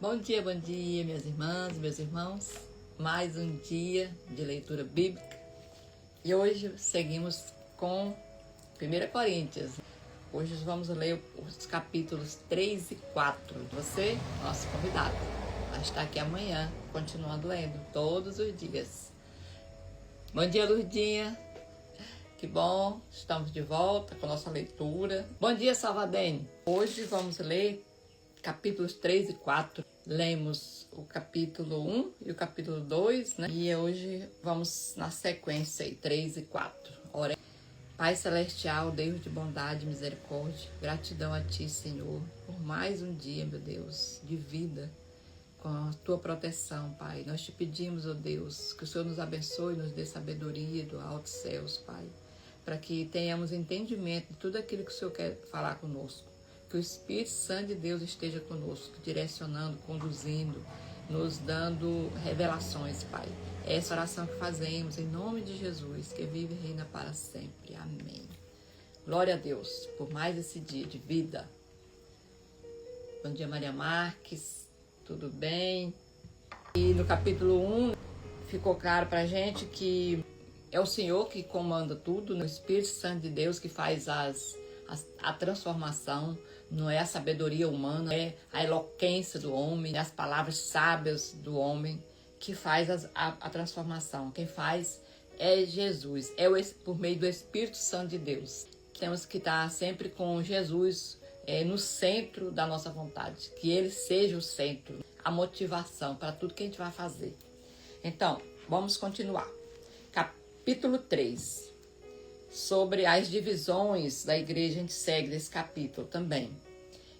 Bom dia, minhas irmãs, meus irmãos. Mais um dia de leitura bíblica. E hoje seguimos com 1 Coríntios. Hoje vamos ler os capítulos 3 e 4. Você, nosso convidado, vai estar aqui amanhã, continuando lendo todos os dias. Bom dia, Lurdinha. Que bom, estamos de volta com a nossa leitura. Bom dia, Salvadene. Hoje vamos ler capítulos 3 e 4. Lemos o capítulo 1 e o capítulo 2, né? E hoje vamos na sequência aí, 3 e 4. Ora, Pai Celestial, Deus de bondade e misericórdia, gratidão a Ti, Senhor, por mais um dia, meu Deus, de vida, com a Tua proteção, Pai. Nós te pedimos, ó Deus, que o Senhor nos abençoe, nos dê sabedoria do alto céus, Pai, para que tenhamos entendimento de tudo aquilo que o Senhor quer falar conosco. Que o Espírito Santo de Deus esteja conosco, direcionando, conduzindo, nos dando revelações, Pai. É essa oração que fazemos em nome de Jesus, que vive e reina para sempre. Amém. Glória a Deus por mais esse dia de vida. Bom dia, Maria Marques. Tudo bem? E no capítulo 1 ficou claro para a gente que é o Senhor que comanda tudo, o Espírito Santo de Deus que faz a transformação. Não é a sabedoria humana, é a eloquência do homem, as palavras sábias do homem que faz a transformação. Quem faz é Jesus, por meio do Espírito Santo de Deus. Temos que estar sempre com Jesus no centro da nossa vontade, que Ele seja o centro, a motivação para tudo que a gente vai fazer. Então, vamos continuar. Capítulo 3. Sobre as divisões da igreja, a gente segue nesse capítulo também.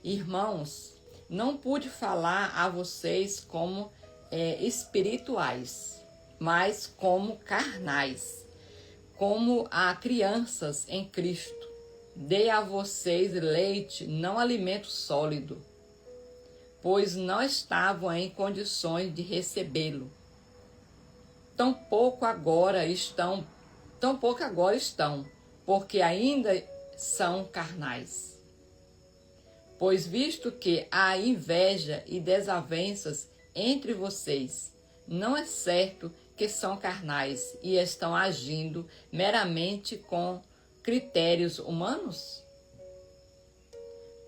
Irmãos, não pude falar a vocês como espirituais, mas como carnais, como a crianças em Cristo. Dei a vocês leite, não alimento sólido, pois não estavam em condições de recebê-lo. Tampouco agora estão, porque ainda são carnais. Pois visto que há inveja e desavenças entre vocês, não é certo que são carnais e estão agindo meramente com critérios humanos?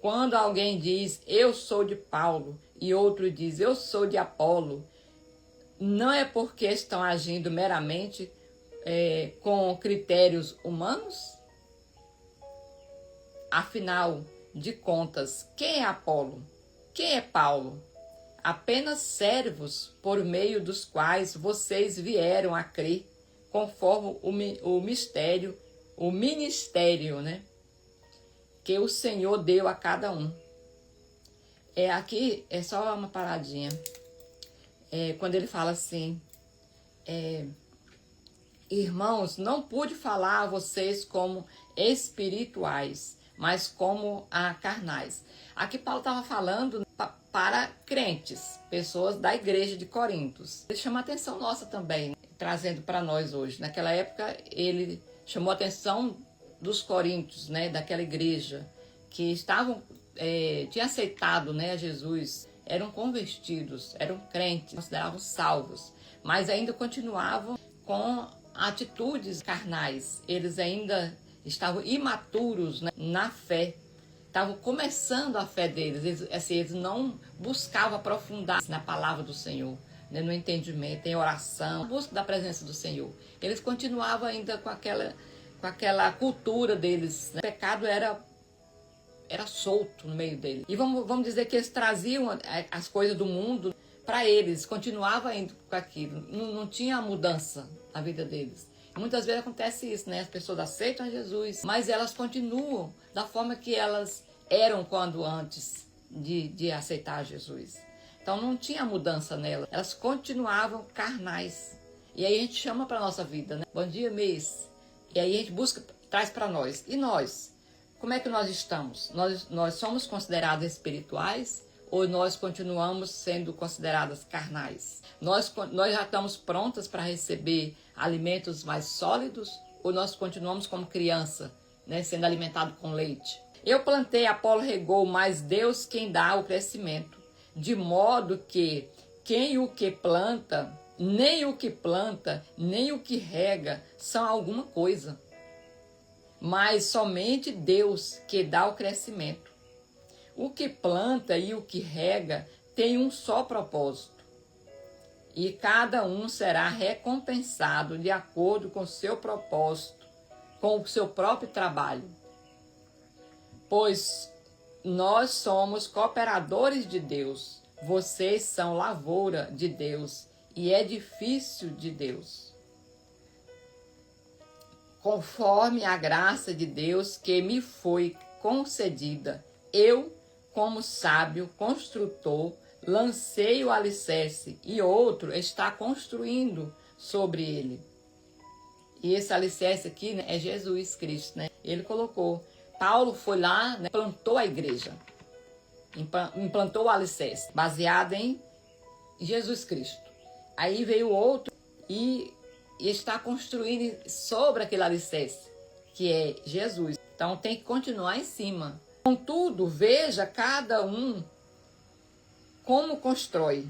Quando alguém diz, eu sou de Paulo, e outro diz, eu sou de Apolo, não é porque estão agindo meramente com critérios humanos? Afinal de contas, quem é Apolo? Quem é Paulo? Apenas servos por meio dos quais vocês vieram a crer, conforme o ministério, né, que o Senhor deu a cada um. Aqui é só uma paradinha. Quando ele fala assim, irmãos, não pude falar a vocês como espirituais, mas como carnais. Aqui Paulo estava falando para crentes, pessoas da igreja de Corinto. Ele chama a atenção nossa também, trazendo para nós hoje. Naquela época, ele chamou a atenção dos coríntios, né, daquela igreja, que tinham aceitado, né, a Jesus, eram convertidos, eram crentes, consideravam salvos, mas ainda continuavam com atitudes carnais. Eles ainda estavam imaturos, né, na fé, estavam começando a fé deles. Eles não buscavam aprofundar na palavra do Senhor, né, no entendimento, em oração, busca da presença do Senhor. Eles continuavam ainda com aquela cultura deles, né? O pecado era solto no meio deles. E vamos dizer que eles traziam as coisas do mundo para eles, continuavam indo com aquilo, não tinha mudança na vida deles. Muitas vezes acontece isso, né? As pessoas aceitam Jesus, mas elas continuam da forma que elas eram quando antes de aceitar Jesus. Então não tinha mudança nelas, elas continuavam carnais. E aí a gente chama para a nossa vida, né? Bom dia, mês. E aí a gente traz para nós. E nós? Como é que nós estamos? Nós somos considerados espirituais ou nós continuamos sendo consideradas carnais? Nós já estamos prontas para receber alimentos mais sólidos ou nós continuamos como criança, né, sendo alimentado com leite? Eu plantei, Apolo regou, mas Deus quem dá o crescimento. de modo que quem o que planta, nem o que rega são alguma coisa, mas somente Deus que dá o crescimento. O que planta e o que rega tem um só propósito, e cada um será recompensado de acordo com o seu propósito, com o seu próprio trabalho. Pois nós somos cooperadores de Deus, vocês são lavoura de Deus e edifício de Deus. Conforme a graça de Deus que me foi concedida, eu, como sábio construtor, lancei o alicerce e outro está construindo sobre ele. E esse alicerce aqui, né, é Jesus Cristo, né? Ele colocou. Paulo foi lá, né, plantou a igreja, implantou o alicerce, baseado em Jesus Cristo. Aí veio outro e está construindo sobre aquele alicerce, que é Jesus. Então tem que continuar em cima. Contudo, veja cada um como constrói,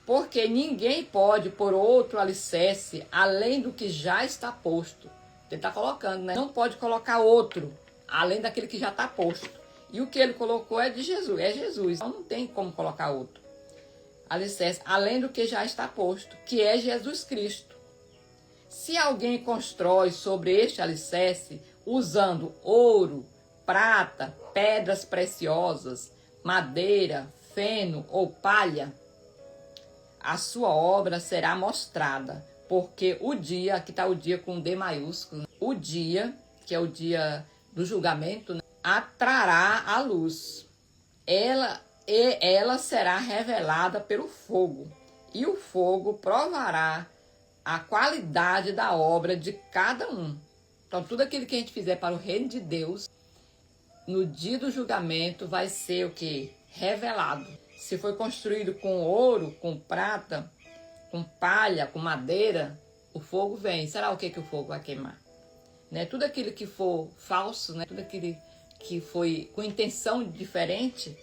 porque ninguém pode pôr outro alicerce além do que já está posto. Ele está colocando, né? Não pode colocar outro além daquele que já está posto. E o que ele colocou é de Jesus, é Jesus. Então não tem como colocar outro alicerce além do que já está posto, que é Jesus Cristo. Se alguém constrói sobre este alicerce usando ouro, prata, pedras preciosas, madeira, feno ou palha, a sua obra será mostrada, porque o dia, aqui está o dia com D maiúsculo, o dia, que é o dia do julgamento, né, atrará a luz. Ela será revelada pelo fogo, e o fogo provará a qualidade da obra de cada um. Então, tudo aquilo que a gente fizer para o reino de Deus, no dia do julgamento, vai ser o quê? Revelado. Se foi construído com ouro, com prata, com palha, com madeira, o fogo vem. Será o que o fogo vai queimar? Né? Tudo aquilo que for falso, né? Tudo aquilo que foi com intenção diferente,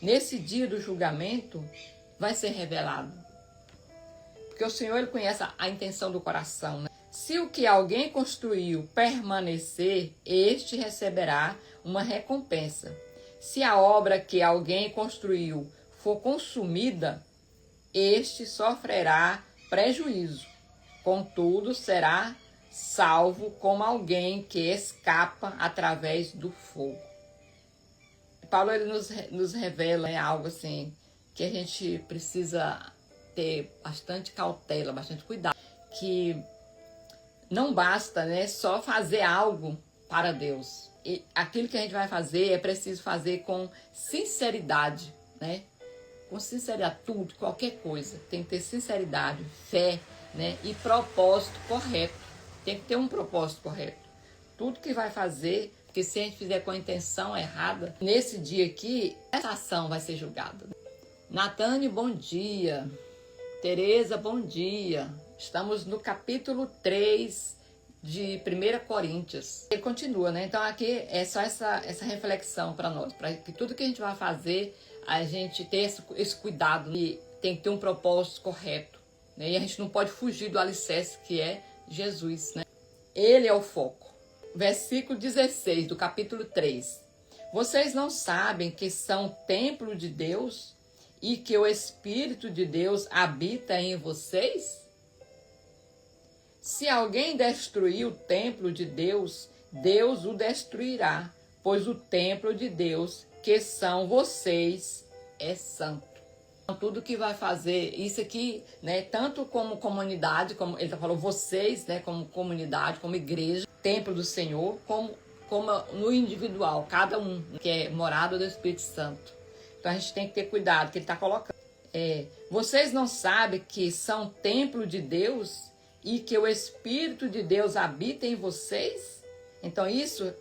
nesse dia do julgamento, vai ser revelado. Porque o Senhor, Ele conhece a intenção do coração, né? Se o que alguém construiu permanecer, este receberá uma recompensa. Se a obra que alguém construiu for consumida, este sofrerá prejuízo. Contudo, será salvo como alguém que escapa através do fogo. Paulo, ele nos revela, né, algo assim que a gente precisa ter bastante cautela, bastante cuidado, que não basta, né, só fazer algo para Deus. E aquilo que a gente vai fazer é preciso fazer com sinceridade, né? Com sinceridade, tudo, qualquer coisa. Tem que ter sinceridade, fé, né? E propósito correto. Tem que ter um propósito correto. Tudo que vai fazer, porque se a gente fizer com a intenção errada, nesse dia aqui, essa ação vai ser julgada. Natane, bom dia. Tereza, bom dia. Estamos no capítulo 3 de 1 Coríntios. Ele continua, né? Então aqui é só essa reflexão para nós, para que tudo que a gente vai fazer, a gente ter esse cuidado, e tem que ter um propósito correto, né? E a gente não pode fugir do alicerce que é Jesus, né? Ele é o foco. Versículo 16 do capítulo 3. Vocês não sabem que são templo de Deus e que o Espírito de Deus habita em vocês? Se alguém destruir o templo de Deus, Deus o destruirá, pois o templo de Deus, que são vocês, é santo. Então, tudo que vai fazer isso aqui, né, tanto como comunidade, como ele falou, vocês, né, como comunidade, como igreja, templo do Senhor, como no individual, cada um, que é morada do Espírito Santo. Então a gente tem que ter cuidado, que ele está colocando. Vocês não sabem que são templo de Deus e que o Espírito de Deus habita em vocês? Então isso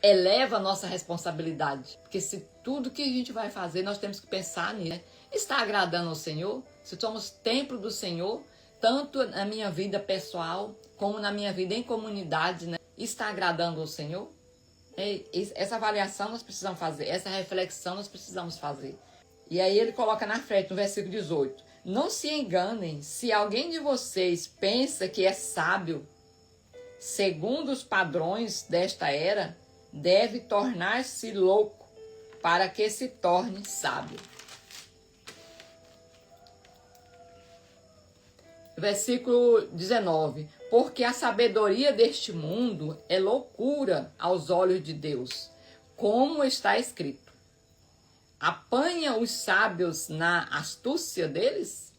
eleva a nossa responsabilidade. Porque se tudo que a gente vai fazer, nós temos que pensar nisso, né? Está agradando ao Senhor? Se somos templo do Senhor, tanto na minha vida pessoal, como na minha vida em comunidade, né? Está agradando ao Senhor? Essa avaliação nós precisamos fazer, essa reflexão nós precisamos fazer. E aí ele coloca na frente, no versículo 18. Não se enganem, se alguém de vocês pensa que é sábio, segundo os padrões desta era, deve tornar-se louco para que se torne sábio. Versículo 19. Porque a sabedoria deste mundo é loucura aos olhos de Deus, como está escrito. Apanha os sábios na astúcia deles?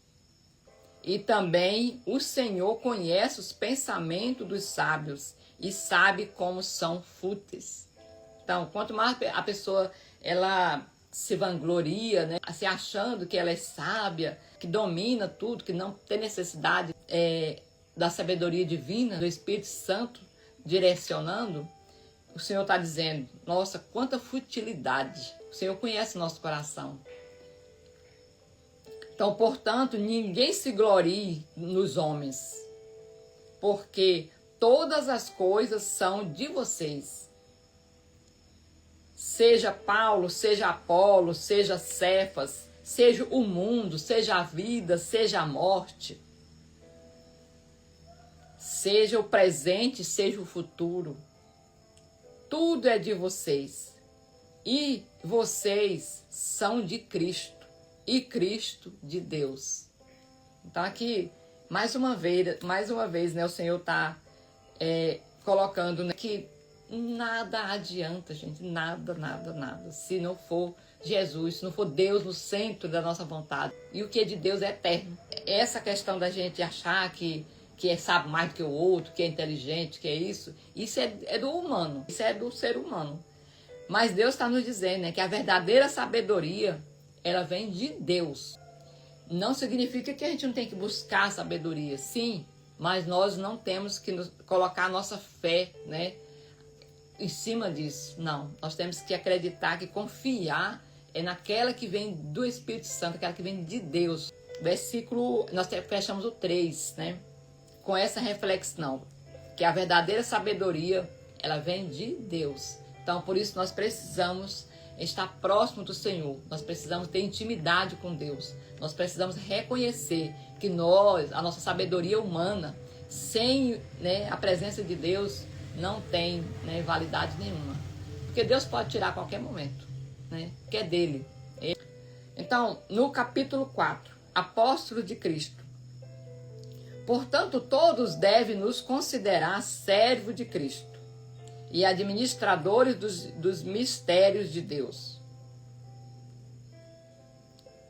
E também o Senhor conhece os pensamentos dos sábios e sabe como são fúteis. Então, quanto mais a pessoa ela se vangloria, né, se achando que ela é sábia, que domina tudo, que não tem necessidade da sabedoria divina, do Espírito Santo direcionando, o Senhor está dizendo, nossa, quanta futilidade. O Senhor conhece o nosso coração. Então, portanto, ninguém se glorie nos homens, porque todas as coisas são de vocês. Seja Paulo, seja Apolo, seja Cefas, seja o mundo, seja a vida, seja a morte, seja o presente, seja o futuro. Tudo é de vocês. E vocês são de Cristo. E Cristo de Deus. Então aqui, mais uma vez, né, o Senhor está colocando, né, que nada adianta, gente, nada, se não for Jesus, se não for Deus no centro da nossa vontade. E o que é de Deus é eterno. Essa questão da gente achar que sabe mais do que o outro, que é inteligente, que é isso é do humano, isso é do ser humano. Mas Deus está nos dizendo, né, que a verdadeira sabedoria, ela vem de Deus. Não significa que a gente não tem que buscar sabedoria, sim, mas nós não temos que colocar a nossa fé, né, em cima disso. Não, nós temos que acreditar, que confiar naquela que vem do Espírito Santo, aquela que vem de Deus. Versículo, nós fechamos o 3, né, com essa reflexão, que a verdadeira sabedoria, ela vem de Deus. Então, por isso nós precisamos estar próximo do Senhor, nós precisamos ter intimidade com Deus, nós precisamos reconhecer que a nossa sabedoria humana, sem, né, a presença de Deus, não tem, né, validade nenhuma, porque Deus pode tirar a qualquer momento, né, que é dele. Então, no capítulo 4, apóstolo de Cristo, portanto, todos devem nos considerar servo de Cristo e administradores dos mistérios de Deus.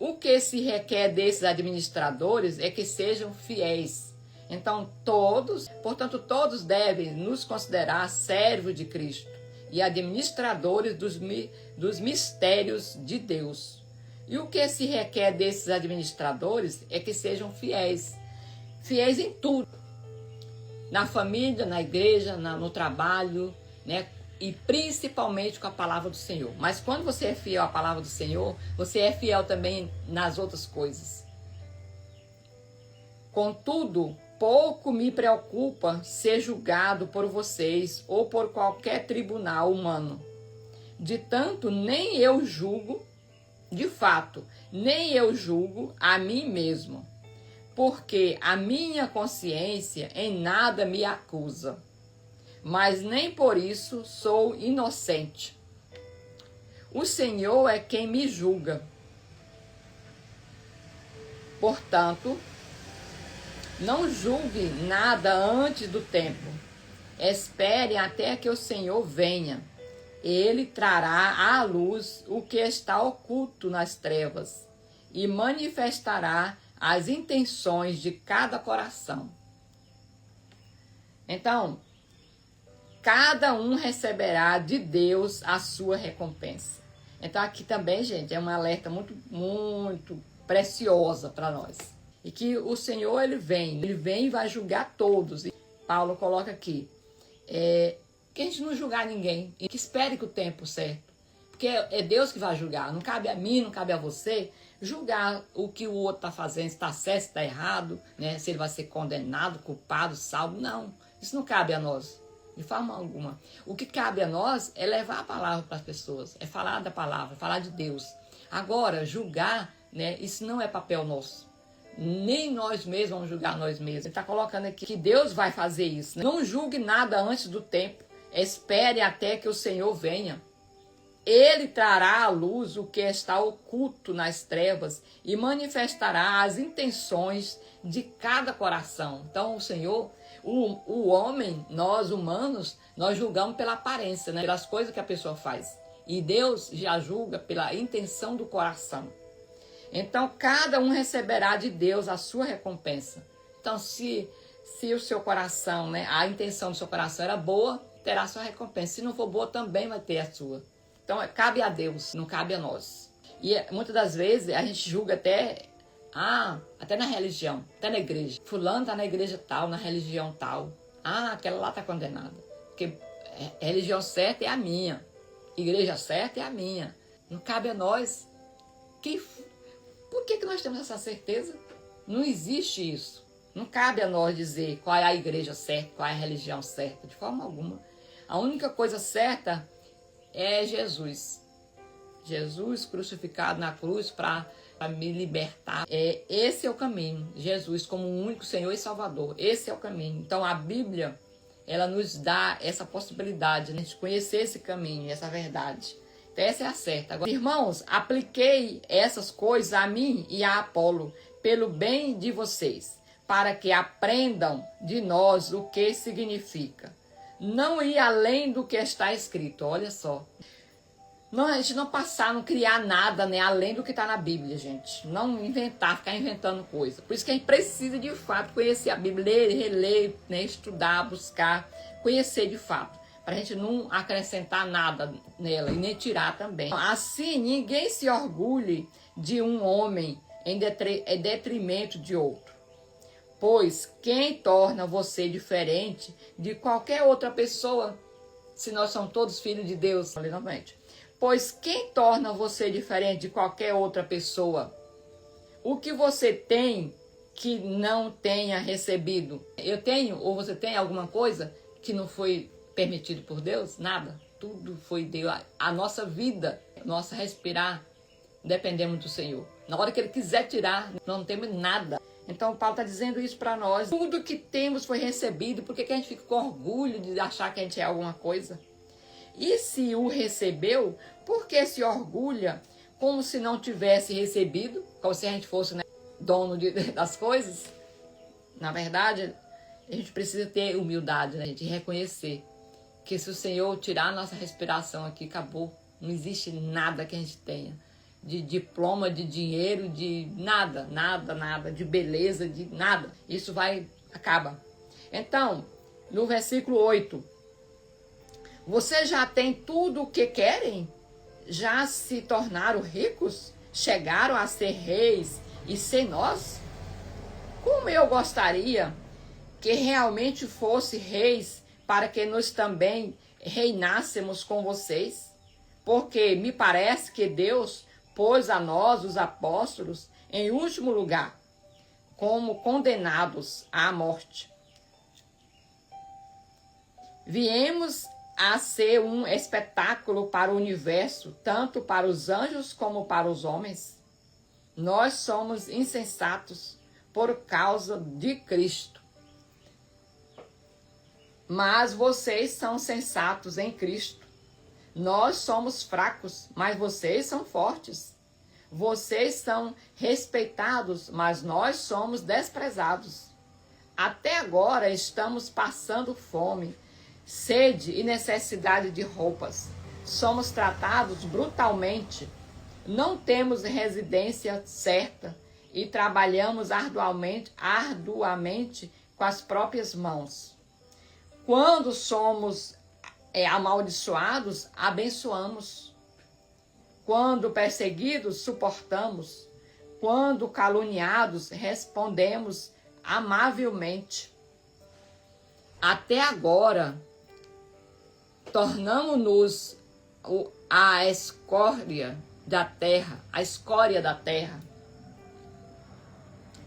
O que se requer desses administradores é que sejam fiéis. Então, portanto, todos devem nos considerar servos de Cristo e administradores dos mistérios de Deus. E o que se requer desses administradores é que sejam fiéis. Fiéis em tudo. Na família, na igreja, no trabalho, né? E principalmente com a palavra do Senhor. Mas quando você é fiel à palavra do Senhor, você é fiel também nas outras coisas. Contudo, pouco me preocupa ser julgado por vocês ou por qualquer tribunal humano. De tanto, nem eu julgo, de fato, nem eu julgo a mim mesmo, porque a minha consciência em nada me acusa. Mas nem por isso sou inocente. O Senhor é quem me julga. Portanto, não julgue nada antes do tempo. Espere até que o Senhor venha. Ele trará à luz o que está oculto nas trevas e manifestará as intenções de cada coração. Então, cada um receberá de Deus a sua recompensa. Então aqui também, gente, é uma alerta muito, muito preciosa para nós. E que o Senhor, ele vem e vai julgar todos. E Paulo coloca aqui, que a gente não julgar ninguém, e que espere que o tempo certo. Porque é Deus que vai julgar, não cabe a mim, não cabe a você julgar o que o outro está fazendo, se está certo, se está errado, né? Se ele vai ser condenado, culpado, salvo. Não, isso não cabe a nós. De forma alguma. O que cabe a nós é levar a palavra para as pessoas, é falar da palavra, falar de Deus. Agora, julgar, né, isso não é papel nosso. Nem nós mesmos vamos julgar nós mesmos. Ele está colocando aqui que Deus vai fazer isso, né? Não julgue nada antes do tempo. Espere até que o Senhor venha. Ele trará à luz o que está oculto nas trevas e manifestará as intenções de cada coração. Então, o Senhor, o homem, nós humanos, nós julgamos pela aparência, né? Pelas coisas que a pessoa faz. E Deus já julga pela intenção do coração. Então, cada um receberá de Deus a sua recompensa. Então, se o seu coração, né, a intenção do seu coração era boa, terá a sua recompensa. Se não for boa, também vai ter a sua. Então, cabe a Deus, não cabe a nós. E muitas das vezes a gente julga até na religião, até na igreja. Fulano está na igreja tal, na religião tal. Aquela lá está condenada. Porque a religião certa é a minha. Igreja certa é a minha. Não cabe a nós. Por que nós temos essa certeza? Não existe isso. Não cabe a nós dizer qual é a igreja certa, qual é a religião certa, de forma alguma. A única coisa certa é Jesus. Jesus crucificado na cruz para me libertar. Esse é o caminho. Jesus como o único Senhor e Salvador. Esse é o caminho. Então a Bíblia, ela nos dá essa possibilidade, né, de conhecer esse caminho, essa verdade. Então essa é a certa. Agora, irmãos, apliquei essas coisas a mim e a Apolo pelo bem de vocês, para que aprendam de nós o que significa. Não ir além do que está escrito, olha só. Não, a gente não passar, não criar nada, né, além do que está na Bíblia, gente. Não inventar, ficar inventando coisa. Por isso que a gente precisa, de fato, conhecer a Bíblia, ler, reler, né, estudar, buscar, conhecer de fato. Para a gente não acrescentar nada nela e nem tirar também. Assim, ninguém se orgulhe de um homem em detrimento de outro. Pois quem torna você diferente de qualquer outra pessoa, se nós somos todos filhos de Deus, novamente. Pois quem torna você diferente de qualquer outra pessoa? O que você tem que não tenha recebido? Eu tenho ou você tem alguma coisa que não foi permitido por Deus? Nada. Tudo foi Deus. A nossa vida, nossa respirar, dependemos do Senhor. Na hora que Ele quiser tirar, nós não temos nada. Então, Paulo está dizendo isso para nós. Tudo que temos foi recebido. Por que a gente fica com orgulho de achar que a gente é alguma coisa? E se o recebeu, por que se orgulha como se não tivesse recebido? Como se a gente fosse, né, dono das coisas? Na verdade, a gente precisa ter humildade, né, de reconhecer que se o Senhor tirar a nossa respiração aqui, acabou. Não existe nada que a gente tenha. De diploma, de dinheiro, de nada, de beleza, de nada. Isso acaba. Então, no versículo 8. Você já tem tudo o que querem? Já se tornaram ricos? Chegaram a ser reis e senhores? Como eu gostaria que realmente fosse reis, para que nós também reinássemos com vocês, porque me parece que Deus pôs a nós, os apóstolos, em último lugar, como condenados à morte. Viemos a ser um espetáculo para o universo, tanto para os anjos como para os homens. Nós somos insensatos por causa de Cristo. Mas vocês são sensatos em Cristo. Nós somos fracos, mas vocês são fortes. Vocês são respeitados, mas nós somos desprezados. Até agora estamos passando fome, sede e necessidade de roupas. Somos tratados brutalmente. Não temos residência certa e trabalhamos arduamente com as próprias mãos. Quando somos amaldiçoados, abençoamos. Quando perseguidos, suportamos. Quando caluniados, respondemos amavelmente. Até agora, tornamos-nos a escória da terra,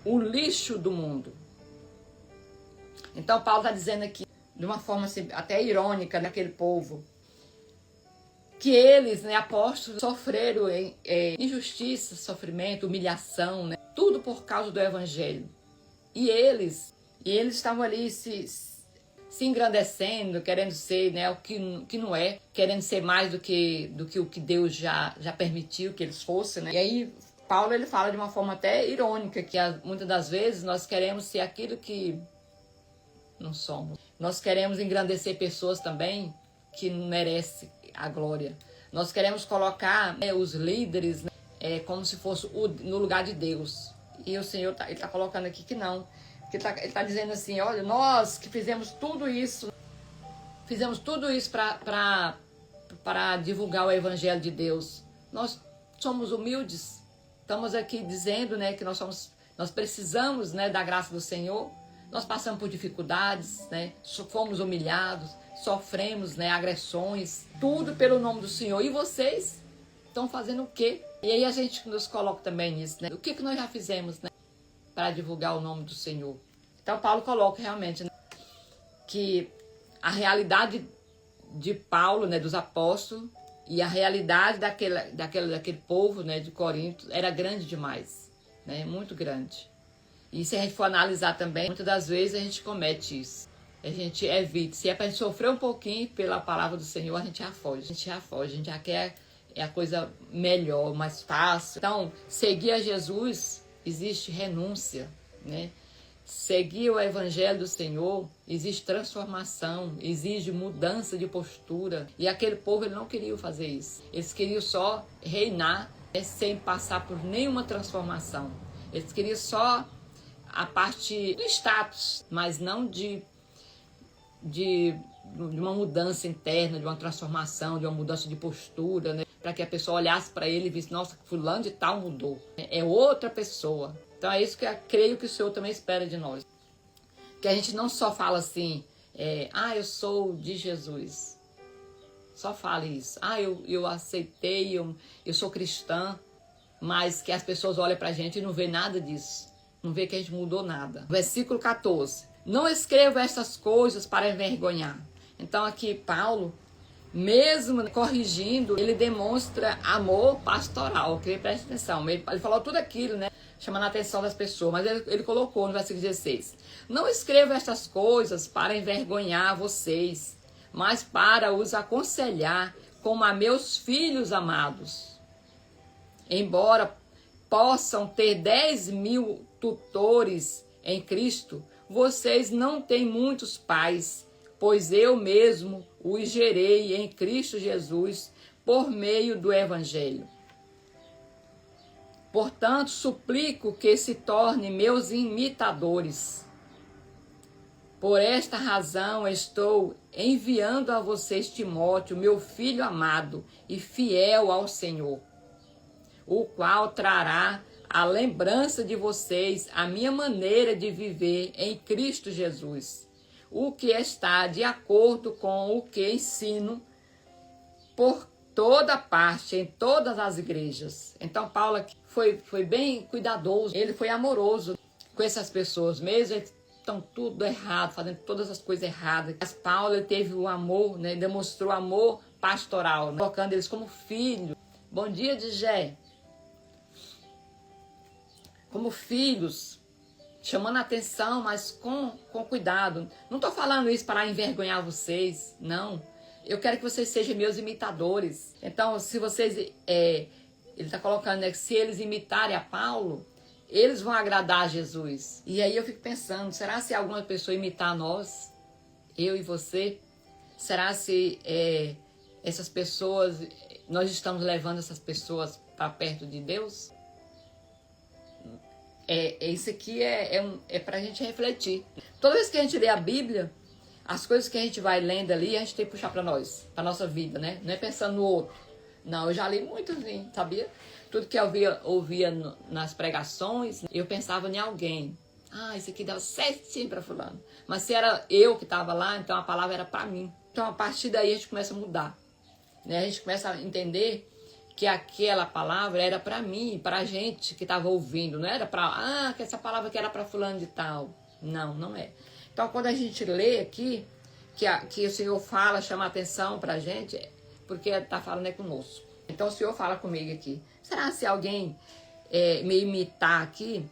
o lixo do mundo. Então, Paulo está dizendo aqui, de uma forma assim, até irônica, daquele povo, que eles, né, apóstolos, sofreram injustiça, sofrimento, humilhação, né, tudo por causa do evangelho. E eles estavam ali se engrandecendo, querendo ser, né, o que não é, querendo ser mais do que o que Deus já permitiu que eles fossem, né? E aí Paulo ele fala de uma forma até irônica que muitas das vezes nós queremos ser aquilo que não somos. Nós queremos engrandecer pessoas também que não merecem a glória. Nós queremos colocar, né, os líderes, né, como se fosse no lugar de Deus. E o Senhor ele tá colocando aqui que não. Ele tá dizendo assim, olha, nós que fizemos tudo isso para divulgar o Evangelho de Deus. Nós somos humildes. Estamos aqui dizendo, né, que nós precisamos, né, da graça do Senhor. Nós passamos por dificuldades, né, fomos humilhados, sofremos, né, agressões, tudo pelo nome do Senhor. E vocês estão fazendo o quê? E aí a gente nos coloca também nisso, né? O que nós já fizemos, né, para divulgar o nome do Senhor? Então Paulo coloca realmente, né, que a realidade de Paulo, né, dos apóstolos, e a realidade daquele povo, né, de Corinto era grande demais, né, muito grande. E se a gente for analisar também, muitas das vezes a gente comete isso. A gente evita. Se é para a gente sofrer um pouquinho pela palavra do Senhor, a gente já foge. A gente já quer a coisa melhor, mais fácil. Então, seguir a Jesus existe renúncia, né? Seguir o Evangelho do Senhor existe transformação, exige mudança de postura. E aquele povo ele não queria fazer isso. Eles queriam só reinar, né, sem passar por nenhuma transformação. Eles queriam só a parte do status, mas não de uma mudança interna, de uma transformação, de uma mudança de postura, né? Para que a pessoa olhasse para ele e visse, nossa, fulano de tal mudou. É outra pessoa. Então é isso que eu creio que o Senhor também espera de nós. Que a gente não só fala assim, eu sou de Jesus. Só fale isso. Eu aceitei, eu sou cristã, mas que as pessoas olham para a gente e não vê nada disso. Não vê que a gente mudou nada. Versículo 14. Não escrevo estas coisas para envergonhar. Então aqui Paulo, mesmo corrigindo, ele demonstra amor pastoral. Que preste atenção. Ele falou tudo aquilo, né? Chamando a atenção das pessoas. Mas ele colocou no versículo 16. Não escrevo estas coisas para envergonhar vocês, mas para os aconselhar como a meus filhos amados. Embora possam ter 10.000 tutores em Cristo, vocês não têm muitos pais, pois eu mesmo os gerei em Cristo Jesus por meio do Evangelho. Portanto, suplico que se tornem meus imitadores. Por esta razão estou enviando a vocês Timóteo, meu filho amado e fiel ao Senhor, o qual trará a lembrança de vocês a minha maneira de viver em Cristo Jesus, o que está de acordo com o que ensino por toda parte, em todas as igrejas. Então Paulo aqui foi bem cuidadoso, ele foi amoroso com essas pessoas, mesmo eles estão tudo errado, fazendo todas as coisas erradas. Mas Paulo ele teve o amor, né, demonstrou amor pastoral, né, colocando eles como filhos. Bom dia, Digé. Como filhos, chamando a atenção, mas com cuidado. Não estou falando isso para envergonhar vocês, não. Eu quero que vocês sejam meus imitadores. Então, se vocês, ele está colocando, né, que se eles imitarem a Paulo, eles vão agradar a Jesus. E aí eu fico pensando, será se alguma pessoa imitar nós, eu e você? Será se essas pessoas, nós estamos levando essas pessoas para perto de Deus? Isso aqui é para a gente refletir. Toda vez que a gente lê a Bíblia, as coisas que a gente vai lendo ali, a gente tem que puxar para nós, para nossa vida, né? Não é pensando no outro. Não, eu já li muito assim, sabia? Tudo que eu ouvia nas pregações, eu pensava em alguém. Isso aqui dá certinho para fulano. Mas se era eu que estava lá, então a palavra era para mim. Então a partir daí a gente começa a mudar, né? A gente começa a entender que aquela palavra era para mim, para a gente que estava ouvindo. Não era para, que essa palavra que era para fulano de tal. Não, não é. Então quando a gente lê aqui, que o Senhor fala, chama a atenção para a gente, porque está falando conosco. Então o Senhor fala comigo aqui. Será se alguém me imitar aqui,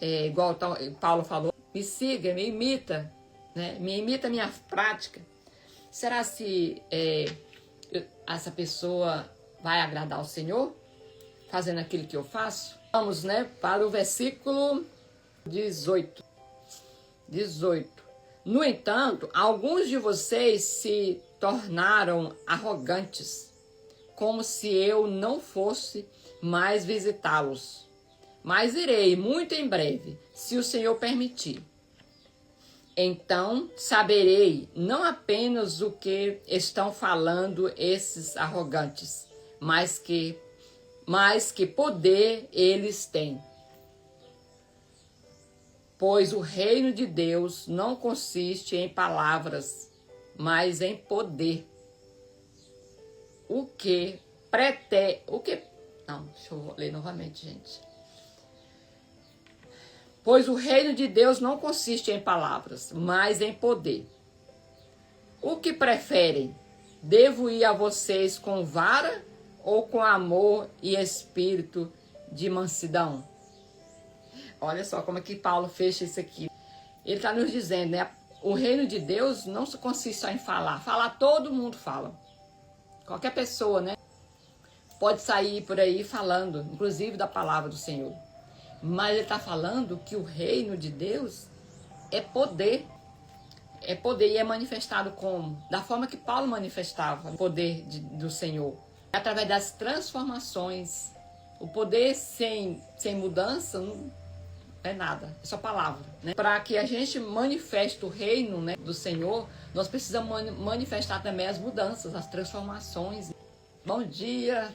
igual Paulo falou, me siga, me imita, né? Me imita a minha prática. Será se essa pessoa vai agradar ao Senhor, fazendo aquilo que eu faço? Vamos, né, para o versículo 18. No entanto, alguns de vocês se tornaram arrogantes, como se eu não fosse mais visitá-los. Mas irei muito em breve, se o Senhor permitir. Então saberei não apenas o que estão falando esses arrogantes, mas que poder eles têm. Pois o reino de Deus não consiste em palavras, mas em poder. Não, deixa eu ler novamente, gente. Pois o reino de Deus não consiste em palavras, mas em poder. O que preferem? Devo ir a vocês com vara ou com amor e espírito de mansidão? Olha só como é que Paulo fecha isso aqui. Ele está nos dizendo, né? O reino de Deus não consiste só em falar. Falar todo mundo fala. Qualquer pessoa, né? Pode sair por aí falando, inclusive da palavra do Senhor. Mas ele está falando que o reino de Deus é poder. É poder e é manifestado como? Da forma que Paulo manifestava o poder do Senhor. Através das transformações. O poder sem mudança não é nada, é só palavra. Né? Para que a gente manifeste o reino, né, do Senhor, nós precisamos manifestar também as mudanças, as transformações. Bom dia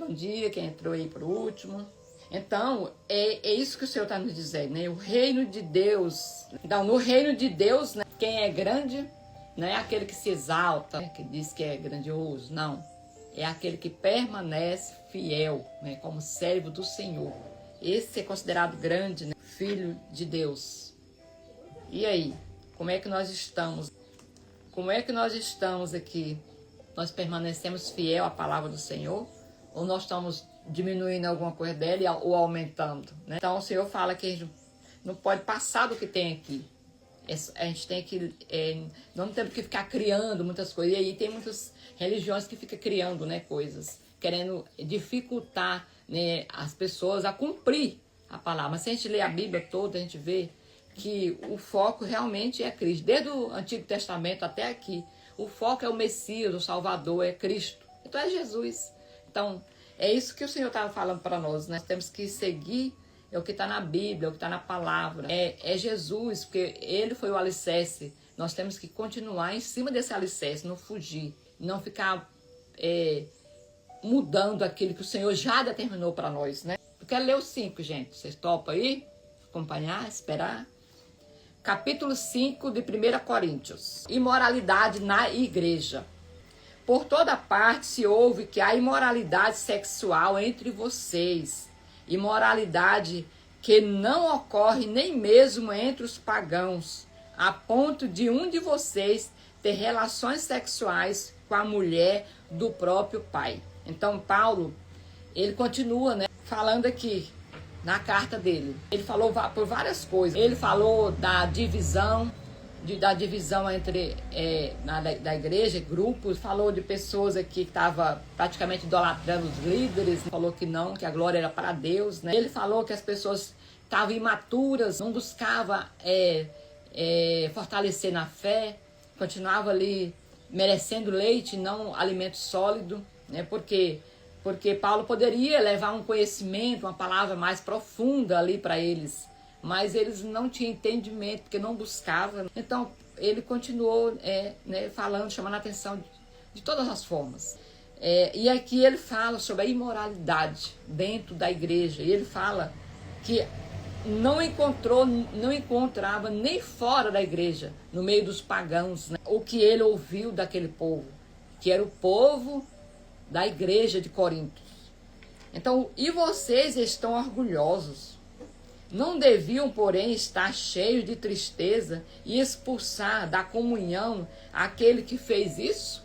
quem entrou aí por último. Então, é isso que o Senhor está nos dizendo, né? O reino de Deus. Então, no reino de Deus, né, quem é grande não é aquele que se exalta, né, que diz que é grandioso, não. É aquele que permanece fiel, né, como servo do Senhor. Esse é considerado grande, né, filho de Deus. E aí, como é que nós estamos? Como é que nós estamos aqui? Nós permanecemos fiel à palavra do Senhor? Ou nós estamos diminuindo alguma coisa dela ou aumentando, né? Então o Senhor fala que a gente não pode passar do que tem aqui. A gente tem que... não temos que ficar criando muitas coisas. E aí tem muitas religiões que ficam criando, né, coisas, querendo dificultar, né, as pessoas a cumprir a palavra. Mas se a gente lê a Bíblia toda, a gente vê que o foco realmente é Cristo. Desde o Antigo Testamento até aqui, o foco é o Messias, o Salvador, é Cristo. Então é Jesus. Então, é isso que o Senhor estava falando para nós, né? Nós temos que seguir o que está na Bíblia, o que está na palavra. É Jesus, porque Ele foi o alicerce. Nós temos que continuar em cima desse alicerce, não fugir, não ficar mudando aquilo que o Senhor já determinou para nós, né? Eu quero ler os 5, gente. Vocês topam aí? Acompanhar, esperar? Capítulo 5 de 1 Coríntios. Imoralidade na igreja. Por toda parte se ouve que há imoralidade sexual entre vocês. Imoralidade que não ocorre nem mesmo entre os pagãos, a ponto de um de vocês ter relações sexuais com a mulher do próprio pai. Então Paulo, ele continua, né, falando aqui na carta dele. Ele falou por várias coisas. Ele falou da divisão entre da igreja, grupos. Falou de pessoas aqui que estavam praticamente idolatrando os líderes. Falou que não, que a glória era para Deus, né? Ele falou que as pessoas estavam imaturas, não buscavam fortalecer na fé, continuava ali merecendo leite, não alimento sólido, né? Porque Paulo poderia levar um conhecimento, uma palavra mais profunda ali para eles, mas eles não tinham entendimento, porque não buscavam. Então, ele continuou falando, chamando a atenção de todas as formas. E aqui ele fala sobre a imoralidade dentro da igreja. E ele fala que não encontrava nem fora da igreja, no meio dos pagãos, né, o que ele ouviu daquele povo, que era o povo da igreja de Corinto. Então, e vocês estão orgulhosos? Não deviam, porém, estar cheios de tristeza e expulsar da comunhão aquele que fez isso?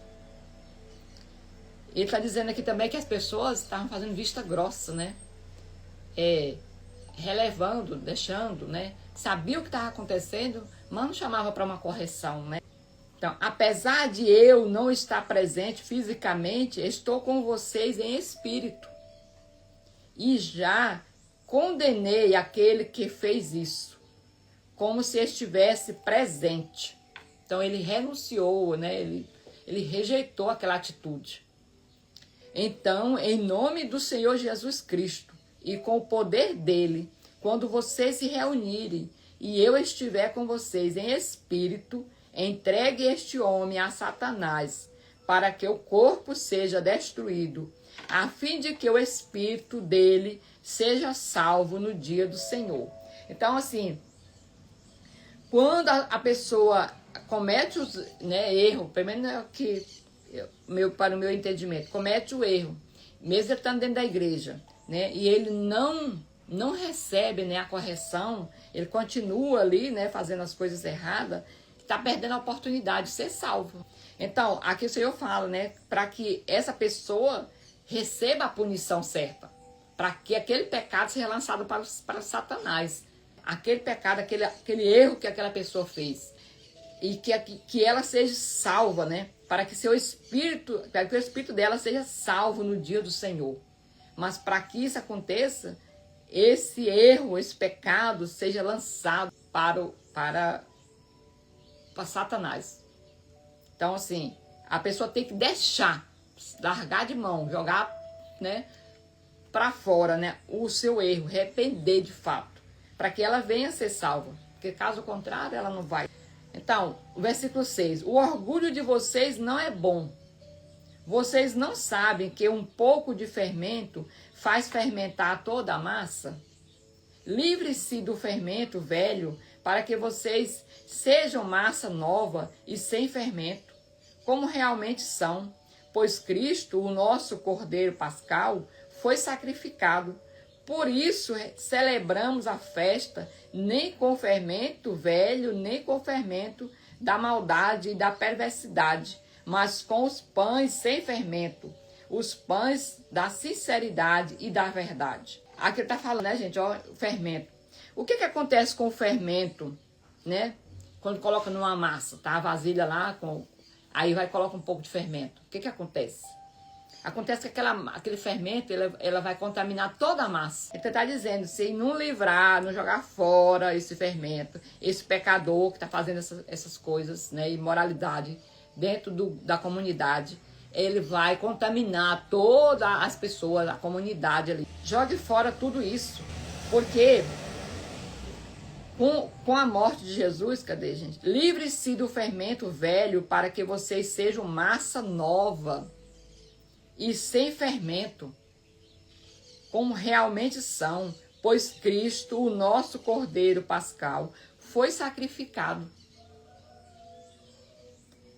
Ele está dizendo aqui também que as pessoas estavam fazendo vista grossa, né? Relevando, deixando, né? Sabia o que estava acontecendo, mas não chamava para uma correção, né? Então, apesar de eu não estar presente fisicamente, estou com vocês em espírito. E já condenei aquele que fez isso, como se estivesse presente. Então, ele renunciou, né? Ele rejeitou aquela atitude. Então, em nome do Senhor Jesus Cristo e com o poder dele, quando vocês se reunirem e eu estiver com vocês em espírito, entregue este homem a Satanás, para que o corpo seja destruído, a fim de que o espírito dele seja salvo no dia do Senhor. Então, assim, quando a pessoa comete os erro, pelo menos é o que para o meu entendimento, comete o erro, mesmo ele estando dentro da igreja, né, e ele não recebe, né, a correção, ele continua ali, né, fazendo as coisas erradas, está perdendo a oportunidade de ser salvo. Então, aqui o Senhor fala, né, para que essa pessoa receba a punição certa, para que aquele pecado seja lançado para Satanás, aquele pecado, aquele erro que aquela pessoa fez, e que ela seja salva, né, para que o espírito dela seja salvo no dia do Senhor. Mas para que isso aconteça, esse erro, esse pecado seja lançado para Satanás. Então, assim, a pessoa tem que largar de mão, jogar, né, para fora, né, o seu erro, arrepender de fato, para que ela venha ser salva, porque caso contrário ela não vai. Então, o versículo 6, o orgulho de vocês não é bom. Vocês não sabem que um pouco de fermento faz fermentar toda a massa? Livre-se do fermento velho, para que vocês sejam massa nova e sem fermento, como realmente são, pois Cristo, o nosso Cordeiro Pascal, foi sacrificado. Por isso celebramos a festa, nem com fermento velho, nem com fermento da maldade e da perversidade, mas com os pães sem fermento, os pães da sinceridade e da verdade. Aqui está falando, né, gente, ó, fermento. O que acontece com o fermento, né? Quando coloca numa massa, tá? A vasilha lá, aí coloca um pouco de fermento. O que acontece? Acontece que aquele fermento, ela vai contaminar toda a massa. Então está dizendo, se não livrar, não jogar fora esse fermento, esse pecador que está fazendo essas coisas, né, imoralidade dentro da comunidade, ele vai contaminar todas as pessoas, a comunidade ali. Jogue fora tudo isso, porque com a morte de Jesus, cadê, gente? Livre-se do fermento velho para que vocês sejam massa nova e sem fermento, como realmente são, pois Cristo, o nosso Cordeiro Pascal, foi sacrificado.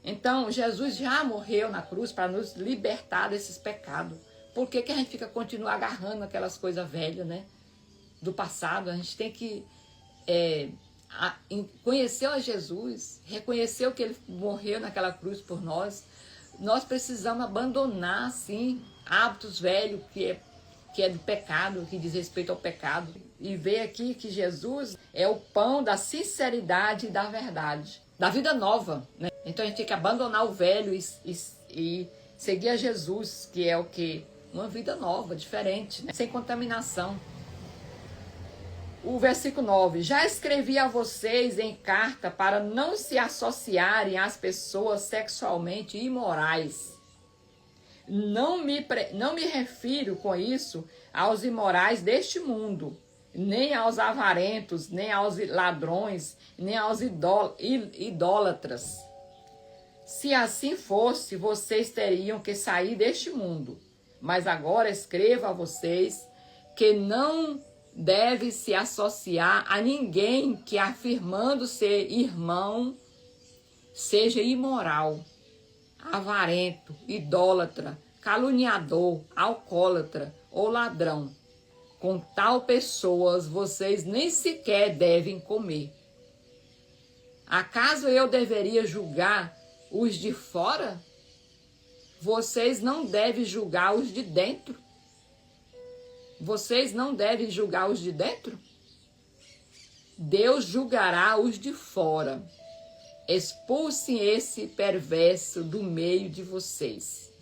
Então, Jesus já morreu na cruz para nos libertar desses pecados. Por que a gente continua agarrando aquelas coisas velhas, né, do passado? A gente tem que conhecer a Jesus, reconhecer o que ele morreu naquela cruz por nós. Nós precisamos abandonar, sim, hábitos velhos que é do pecado, que diz respeito ao pecado. E ver aqui que Jesus é o pão da sinceridade e da verdade, da vida nova, né? Então a gente tem que abandonar o velho e seguir a Jesus, que é o quê? Uma vida nova, diferente, né? Sem contaminação. O versículo 9, já escrevi a vocês em carta para não se associarem às pessoas sexualmente imorais. Não me refiro com isso aos imorais deste mundo, nem aos avarentos, nem aos ladrões, nem aos idólatras. Se assim fosse, vocês teriam que sair deste mundo. Mas agora escrevo a vocês que não deve se associar a ninguém que, afirmando ser irmão, seja imoral, avarento, idólatra, caluniador, alcoólatra ou ladrão. Com tal pessoas vocês nem sequer devem comer. Acaso eu deveria julgar os de fora? Vocês não devem julgar os de dentro? Vocês não devem julgar os de dentro? Deus julgará os de fora. Expulsem esse perverso do meio de vocês.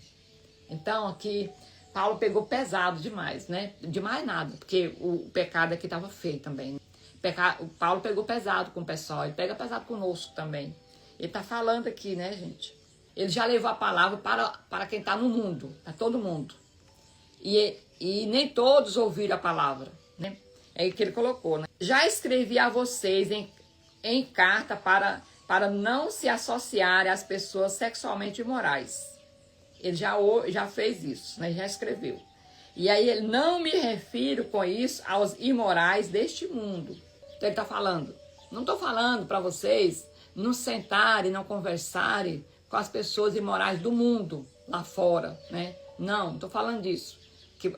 Então aqui Paulo pegou pesado demais, né? Demais nada, porque o pecado aqui estava feio também. Paulo pegou pesado com o pessoal, ele pega pesado conosco também. Ele está falando aqui, né, gente? Ele já levou a palavra para quem está no mundo, para todo mundo. E nem todos ouviram a palavra, né? É o que ele colocou, né? Já escrevi a vocês em carta para não se associarem às pessoas sexualmente imorais. Ele já fez isso, né? Já escreveu. E aí ele não me refiro com isso aos imorais deste mundo. Então ele está falando, não estou falando para vocês não sentarem, não conversarem com as pessoas imorais do mundo lá fora, né? Não estou falando disso. Que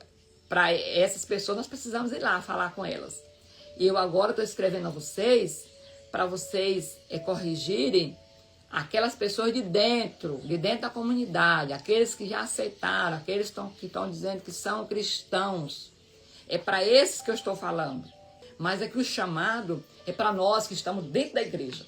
para essas pessoas nós precisamos ir lá falar com elas. E eu agora estou escrevendo a vocês para vocês corrigirem aquelas pessoas de dentro da comunidade, aqueles que já aceitaram, aqueles que estão dizendo que são cristãos. É para esses que eu estou falando. Mas é que o chamado é para nós que estamos dentro da igreja.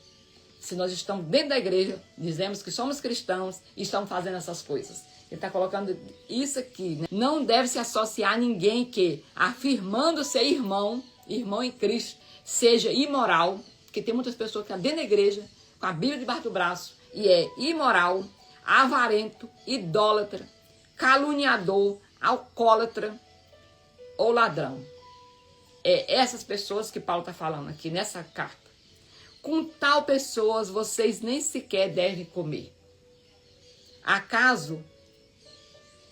Se nós estamos dentro da igreja, dizemos que somos cristãos e estamos fazendo essas coisas. Ele está colocando isso aqui, né? Não deve se associar a ninguém que, afirmando ser irmão em Cristo, seja imoral, porque tem muitas pessoas que estão dentro da igreja, com a Bíblia debaixo do braço, e é imoral, avarento, idólatra, caluniador, alcoólatra ou ladrão. É essas pessoas que Paulo está falando aqui nessa carta. Com tal pessoas vocês nem sequer devem comer. Acaso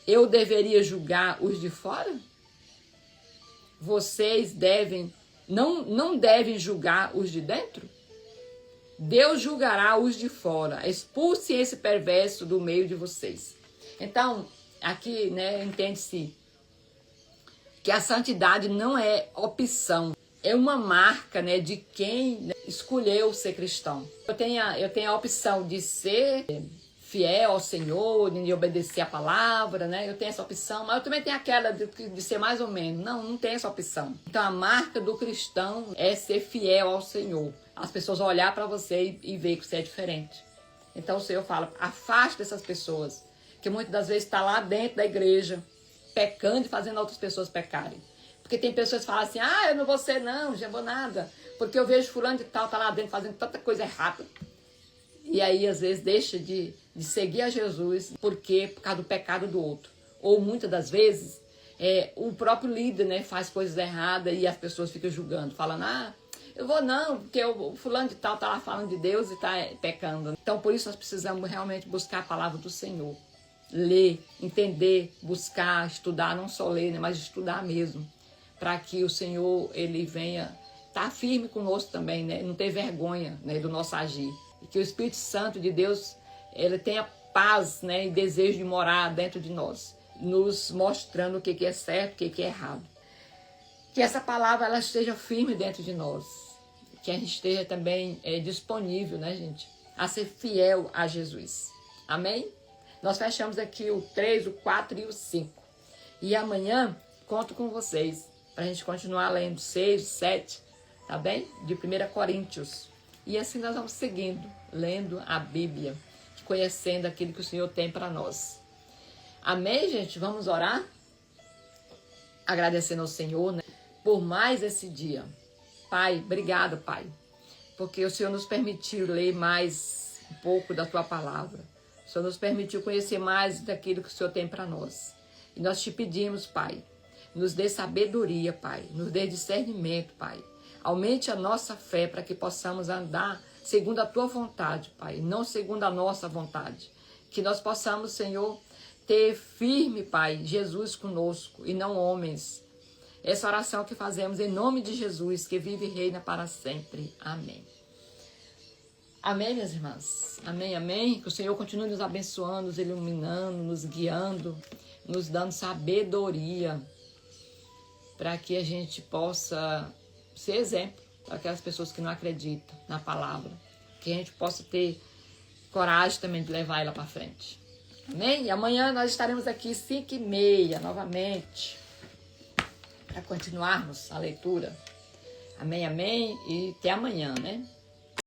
eu deveria julgar os de fora? Vocês não devem julgar os de dentro? Deus julgará os de fora. Expulse esse perverso do meio de vocês. Então, aqui, né, entende-se que a santidade não é opção. É uma marca, né, de quem, né, escolheu ser cristão. Eu tenho a opção de ser fiel ao Senhor, de obedecer a palavra, né? Eu tenho essa opção, mas eu também tenho aquela de ser mais ou menos. Não tem essa opção. Então a marca do cristão é ser fiel ao Senhor. As pessoas vão olhar para você e ver que você é diferente. Então o Senhor fala, afaste essas pessoas, que muitas das vezes está lá dentro da igreja, pecando e fazendo outras pessoas pecarem. Porque tem pessoas que falam assim, eu não vou ser não, já vou nada, porque eu vejo fulano de tal, tá lá dentro fazendo tanta coisa errada. E aí, às vezes, deixa de seguir a Jesus por causa do pecado do outro. Ou, muitas das vezes, o próprio líder, né, faz coisas erradas e as pessoas ficam julgando, falando, eu vou não, porque o fulano de tal tá lá falando de Deus e tá pecando. Então, por isso, nós precisamos realmente buscar a palavra do Senhor. Ler, entender, buscar, estudar, não só ler, né, mas estudar mesmo. Para que o Senhor, ele venha estar firme conosco também, né, não ter vergonha, né, do nosso agir. E que o Espírito Santo de Deus, ele tenha paz, né, e desejo de morar dentro de nós, nos mostrando o que é certo, o que é errado. Que essa palavra ela esteja firme dentro de nós, que a gente esteja também disponível, né, gente, a ser fiel a Jesus. Amém? Nós fechamos aqui o 3, o 4 e o 5. E amanhã conto com vocês para a gente continuar lendo 6, 7, tá bem? De 1 Coríntios. E assim nós vamos seguindo, lendo a Bíblia, conhecendo aquilo que o Senhor tem para nós. Amém, gente? Vamos orar? Agradecendo ao Senhor, né, por mais esse dia. Pai, obrigado, Pai, porque o Senhor nos permitiu ler mais um pouco da Tua palavra. O Senhor nos permitiu conhecer mais daquilo que o Senhor tem para nós. E nós te pedimos, Pai, nos dê sabedoria, Pai, nos dê discernimento, Pai. Aumente a nossa fé para que possamos andar segundo a Tua vontade, Pai, não segundo a nossa vontade. Que nós possamos, Senhor, ter firme, Pai, Jesus conosco e não homens. Essa oração que fazemos em nome de Jesus, que vive e reina para sempre. Amém. Amém, minhas irmãs? Amém, amém. Que o Senhor continue nos abençoando, nos iluminando, nos guiando, nos dando sabedoria para que a gente possa ser exemplo para aquelas pessoas que não acreditam na palavra. Que a gente possa ter coragem também de levar ela para frente. Amém? E amanhã nós estaremos aqui 5h30 novamente para continuarmos a leitura. Amém, amém. E até amanhã, né?